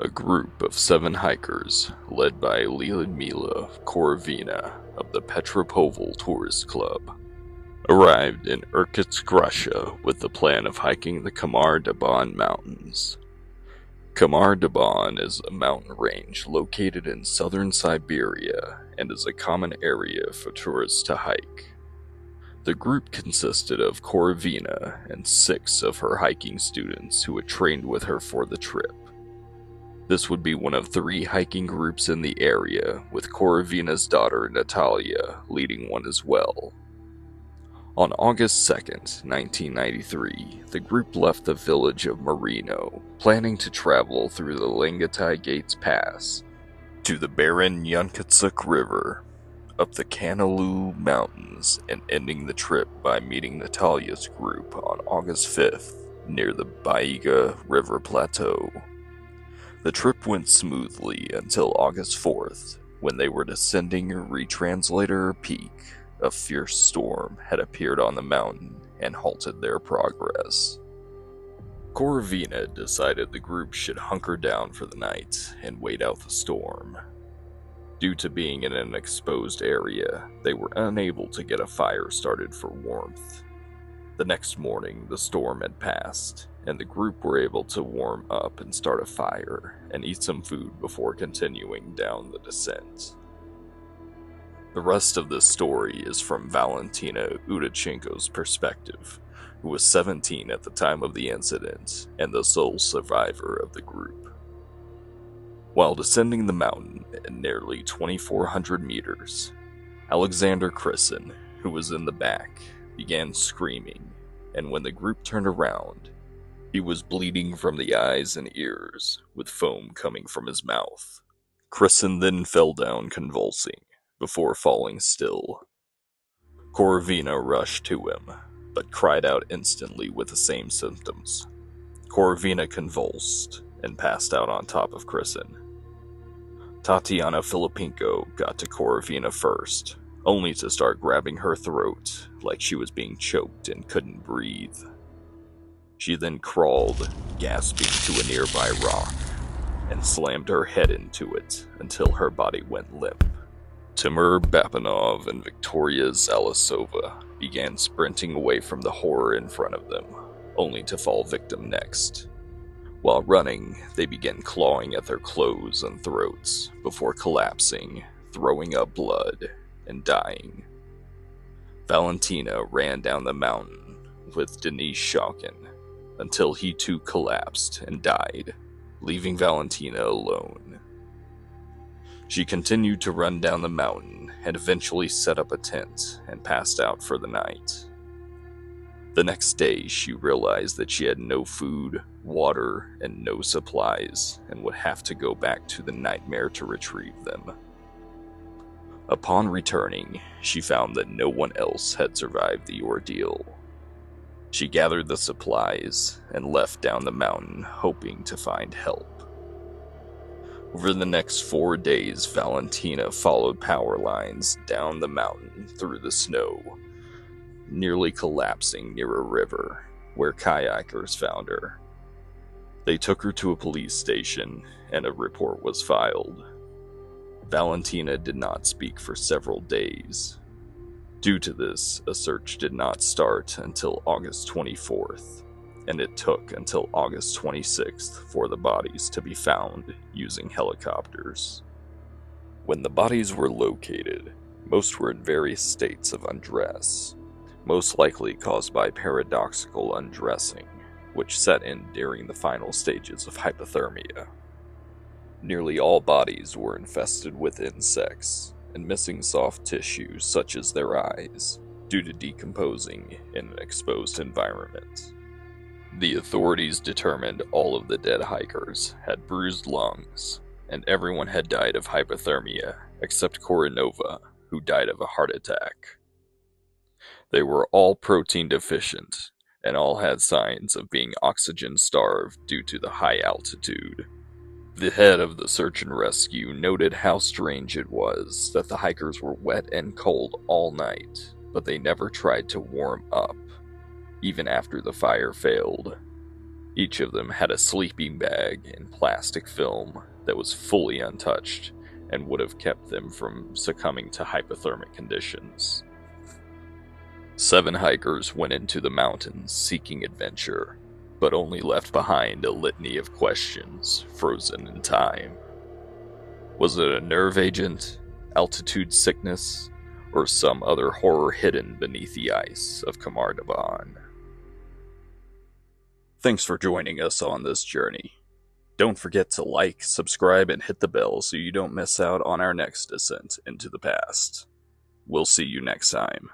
A group of 7 hikers, led by Lyudmila Korovina of the Petropoval Tourist Club, arrived in Irkutsk, Russia with the plan of hiking the Khamar-Daban Mountains. Khamar-Daban is a mountain range located in southern Siberia and is a common area for tourists to hike. The group consisted of Korovina and 6 of her hiking students who had trained with her for the trip. This would be one of 3 hiking groups in the area, with Korovina's daughter Natalia leading one as well. On August 2nd, 1993, the group left the village of Marino, planning to travel through the Lengatai Gates Pass to the barren Yunkatsuk River, up the Kanalu Mountains, and ending the trip by meeting Natalia's group on August 5th near the Baiga River Plateau. The trip went smoothly until August 4th, when they were descending Retranslator Peak. A fierce storm had appeared on the mountain and halted their progress. Korovina decided the group should hunker down for the night and wait out the storm. Due to being in an exposed area, they were unable to get a fire started for warmth. The next morning, the storm had passed, and the group were able to warm up and start a fire and eat some food before continuing down the descent. The rest of this story is from Valentina Udachenko's perspective, who was 17 at the time of the incident and the sole survivor of the group. While descending the mountain at nearly 2,400 meters, Alexander Christen, who was in the back, began screaming, and when the group turned around, he was bleeding from the eyes and ears, with foam coming from his mouth. Christen then fell down convulsing, before falling still. Korovina rushed to him, but cried out instantly with the same symptoms. Korovina convulsed and passed out on top of Christen. Tatiana Filippenko got to Korovina first, only to start grabbing her throat like she was being choked and couldn't breathe. She then crawled, gasping, to a nearby rock, and slammed her head into it until her body went limp. Timur Bapanov and Victoria Zalasova began sprinting away from the horror in front of them, only to fall victim next. While running, they began clawing at their clothes and throats before collapsing, throwing up blood, and dying. Valentina ran down the mountain with Denis Shokin until he too collapsed and died, leaving Valentina alone. She continued to run down the mountain and eventually set up a tent and passed out for the night. The next day, she realized that she had no food, water, and no supplies, and would have to go back to the nightmare to retrieve them. Upon returning, she found that no one else had survived the ordeal. She gathered the supplies and left down the mountain, hoping to find help. Over the next 4 days, Valentina followed power lines down the mountain through the snow, nearly collapsing near a river, where kayakers found her. They took her to a police station, and a report was filed. Valentina did not speak for several days. Due to this, a search did not start until August 24th, and it took until August 26th for the bodies to be found using helicopters. When the bodies were located, most were in various states of undress, most likely caused by paradoxical undressing, which set in during the final stages of hypothermia. Nearly all bodies were infested with insects and missing soft tissues such as their eyes, due to decomposing in an exposed environment. The authorities determined all of the dead hikers had bruised lungs, and everyone had died of hypothermia except Koronova, who died of a heart attack. They were all protein deficient, and all had signs of being oxygen-starved due to the high altitude. The head of the search and rescue noted how strange it was that the hikers were wet and cold all night, but they never tried to warm up, even after the fire failed. Each of them had a sleeping bag in plastic film that was fully untouched and would have kept them from succumbing to hypothermic conditions. 7 hikers went into the mountains seeking adventure, but only left behind a litany of questions frozen in time. Was it a nerve agent, altitude sickness, or some other horror hidden beneath the ice of Khamar-Daban? Thanks for joining us on this journey. Don't forget to like, subscribe, and hit the bell so you don't miss out on our next descent into the past. We'll see you next time.